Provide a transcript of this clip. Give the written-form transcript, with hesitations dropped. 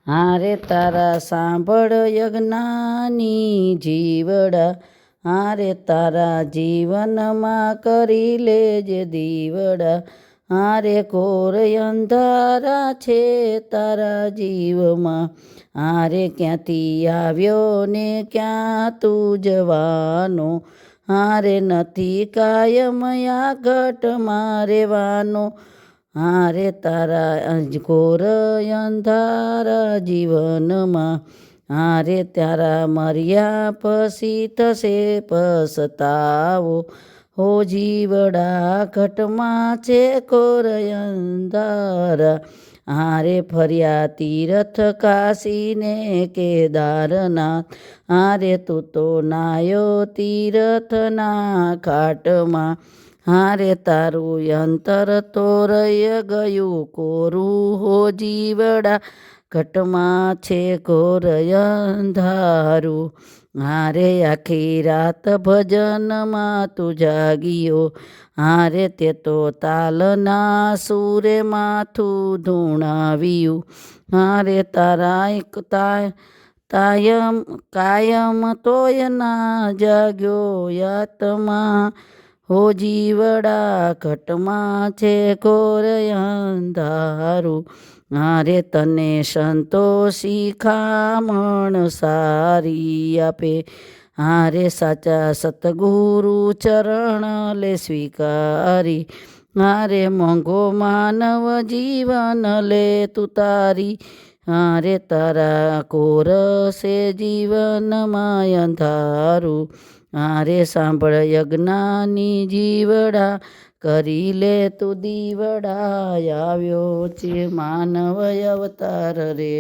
હારે તારા સાંભળ યજ્ઞાની જીવડા, હારે તારા જીવનમાં કરી લેજે દીવડા. હારે ઘોર અંધારા છે તારા જીવમાં, હારે ક્યાંથી આવ્યો ને ક્યાં તું જવાનો. હારે નથી કાયમ આ ઘટમાં રહેવાનો, હારે તારા ઘોર અંધારા જીવનમાં. હારે તારા મર્યા પછી થશે પસ્તાવો, હો જીવડા ઘટમાં છે ઘોર અંધારા. હારે ફર્યા તીરથ કાશીને કેદારનાથ, હારે તું તો નાયો તીરથના ઘાટમાં. હારે તારું અંતર તો રહી ગયું કોરું, હો જીવડા ઘટમાં છે ઘોર અંધારું. હારે આખી રાત ભજનમાં તું જાગીયો, હારે તે તો તાલના સૂરે માથું ધૂણાવ્યું. હારે તારા એક કાયમ તોય ના જાગ્યો આત્મા, હો જીવડા ઘટમાં છે ઘોર અંધારું. હારે તને સંતો શિખામણ સારી આપે, હારે સાચા સતગુરુ ચરણ લે સ્વીકારી. હારે મોંઘો માનવ જીવન લે તું તારી, હારે તારા ઘોર છે જીવનમાં અંધારું. હારે સાંભળ યજ્ઞાની જીવડા, કરી લે તું દીવડા. આવ્યો છે માનવ અવતાર રે.